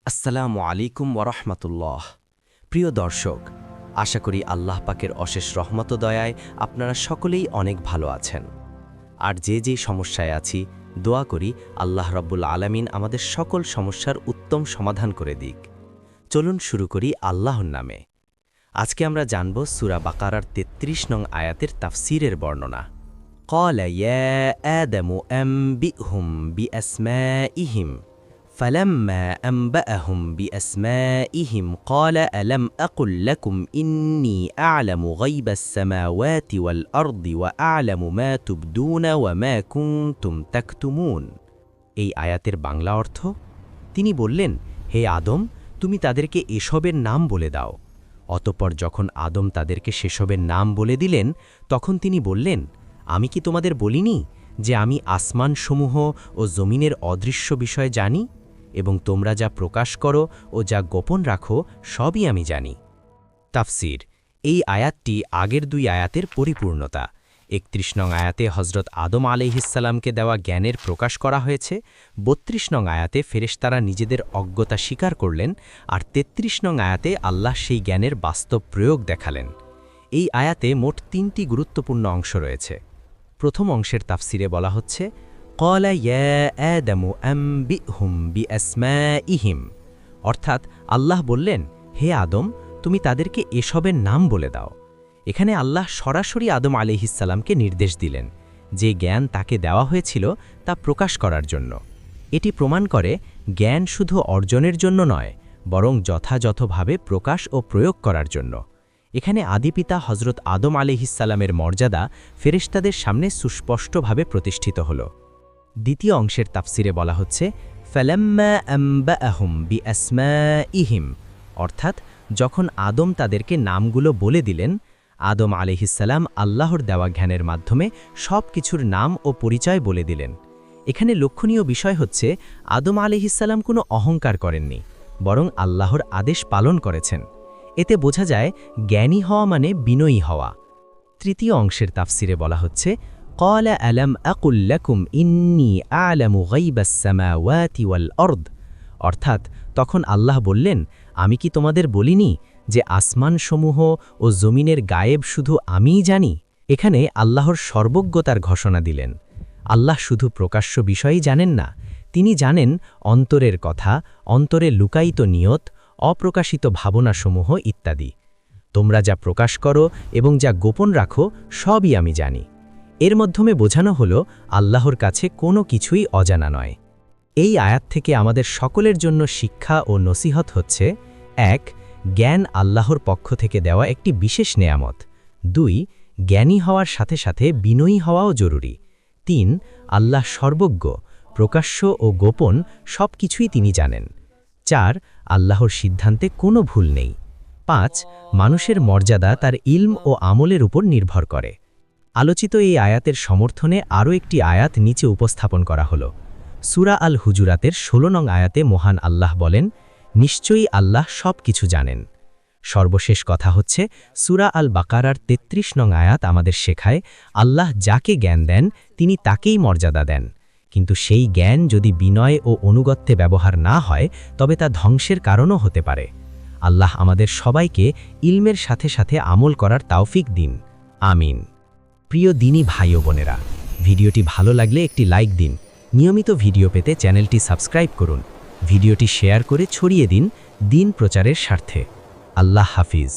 আসসালামু আলাইকুম ওয়ারাহমাতুল্লাহ। প্রিয় দর্শক, আশা করি আল্লাহ পাকের অশেষ রহমত দয়ায় আপনারা সকলেই অনেক ভালো আছেন। আর যে সমস্যায় আছি, দোয়া করি আল্লাহ রাব্বুল আলামিন আমাদের সকল সমস্যার উত্তম সমাধান করে দিক। চলুন শুরু করি আল্লাহর নামে। আজকে আমরা জানব সূরা বাকারার ৩৩ নং আয়াতের তাফসীরের বর্ণনা। ক্বালা ইয়া আদামু আনবিহুম বিআসমাইহিম فلما أنبأهم بأسمائهم قال ألم أقل لكم إني أعلم غيب السماوات والأرض وأعلم ما تبدون وما كنتم تكتمون। এই আয়াতের বাংলা অর্থ, তিনি বললেন, হে আদম, তুমি তাদেরকে এসবের নাম বলে দাও। অতঃপর যখন আদম তাদেরকে সেসবের নাম বলে দিলেন, তখন তিনি বললেন, আমি কি তোমাদের বলিনি যে আমি আসমানসমূহ ও জমিনের অদৃশ্য বিষয় জানি, এবং তোমরা যা প্রকাশ করো ও যা গোপন রাখো সবই আমি জানি। তাফসীর: এই আয়াতটি আগের দুই আয়াতের পরিপূর্ণতা। ৩১ নং আয়াতে হজরত আদম আলাইহিসসালামকে দেওয়া জ্ঞানের প্রকাশ করা হয়েছে, ৩২ নং আয়াতে ফেরেশতারা নিজেদের অজ্ঞতা স্বীকার করলেন, আর ৩৩ নং আয়াতে আল্লাহ সেই জ্ঞানের বাস্তব প্রয়োগ দেখালেন। এই আয়াতে মোট ৩টি গুরুত্বপূর্ণ অংশ রয়েছে। প্রথম অংশের তাফসীরে বলা হচ্ছে, ক্বালা ইয়া আদামু আনবিহুম বিআসমাইহিম, অর্থাৎ আল্লাহ বললেন, হে আদম, তুমি তাদেরকে এসবের নাম বলে দাও। এখানে আল্লাহ সরাসরি আদম আলাইহিসসালামকে নির্দেশ দিলেন যে জ্ঞান তাকে দেওয়া হয়েছিল তা প্রকাশ করার জন্য। এটি প্রমাণ করে জ্ঞান শুধু অর্জনের জন্য নয়, বরং যথাযথভাবে প্রকাশ ও প্রয়োগ করার জন্য। এখানে আদিপিতা হজরত আদম আলাইহিসসালামের মর্যাদা ফেরেশতাদের সামনে সুস্পষ্টভাবে প্রতিষ্ঠিত হল। দ্বিতীয় অংশের তাফসীরে বলা হচ্ছে, ফালাম্মা আনবাআহুম বিআসমাইহিম, অর্থাৎ যখন আদম তাদেরকে নামগুলো বলে দিলেন, আদম আলাইহিসসালাম আল্লাহর দেওয়া জ্ঞানের মাধ্যমে সব কিছুর নাম ও পরিচয় বলে দিলেন। এখানে লক্ষণীয় বিষয় হচ্ছে, আদম আলাইহিসসালাম কোনো অহংকার করেননি, বরং আল্লাহর আদেশ পালন করেছেন। এতে বোঝা যায় জ্ঞানী হওয়া মানে বিনয়ী হওয়া। তৃতীয় অংশের তাফসীরে বলা হচ্ছে, ক্বালা আলাম আকুল লাকুম ইন্নী আ'লামু গায়বাস সামাওয়াতি ওয়াল আরদ, অর্থাৎ তখন আল্লাহ বললেন, আমি কি তোমাদের বলিনি যে আসমানসমূহ ও জমিনের গায়েব শুধু আমিই জানি। এখানে আল্লাহর সর্বজ্ঞতার ঘোষণা দিলেন। আল্লাহ শুধু প্রকাশ্য বিষয়ই জানেন না, তিনি জানেন অন্তরের কথা, অন্তরে লুকায়িত নিয়ত, অপ্রকাশিত ভাবনাসমূহ ইত্যাদি। তোমরা যা প্রকাশ করো এবং যা গোপন রাখো সবই আমি জানি। এর মাধ্যমে বোঝানো হলো আল্লাহর কাছে কোনো কিছুই অজানা নয়। এই আয়াত থেকে আমাদের সকলের জন্য শিক্ষা ও নসিহত হচ্ছে: ১. জ্ঞান আল্লাহর পক্ষ থেকে দেওয়া একটি বিশেষ নেয়ামত। ২. জ্ঞানী হওয়ার সাথে সাথে বিনয়ী হওয়াও জরুরি। ৩. আল্লাহ সর্বজ্ঞ, প্রকাশ্য ও গোপন সব কিছুই তিনি জানেন। ৪. আল্লাহর সিদ্ধান্তে কোনো ভুল নেই। ৫. মানুষের মর্যাদা তার ইলম ও আমলের উপর নির্ভর করে। আলোচিত এই আয়াতের সমর্থনে আরও একটি আয়াত নিচে উপস্থাপন করা হল। সূরা আল হুজুরাতের ১৬ নং আয়াতে মহান আল্লাহ বলেন, নিশ্চয়ই আল্লাহ সব কিছু জানেন। সর্বশেষ কথা হচ্ছে, সূরা আল বাকারার ৩৩ নং আয়াত আমাদের শেখায়, আল্লাহ যাকে জ্ঞান দেন তিনি তাকেই মর্যাদা দেন, কিন্তু সেই জ্ঞান যদি বিনয় ও অনুগত্যে ব্যবহার না হয় তবে তা ধ্বংসের কারণও হতে পারে। আল্লাহ আমাদের সবাইকে ইলমের সাথে সাথে আমল করার তৌফিক দিন, আমিন। প্রিয় দিনী ভাই ও বোনেরা, ভিডিওটি ভালো লাগলে একটি লাইক দিন। নিয়মিত ভিডিও পেতে চ্যানেলটি সাবস্ক্রাইব করুন। ভিডিওটি শেয়ার করে ছড়িয়ে দিন দিন প্রচারের স্বার্থে। আল্লাহ হাফিজ।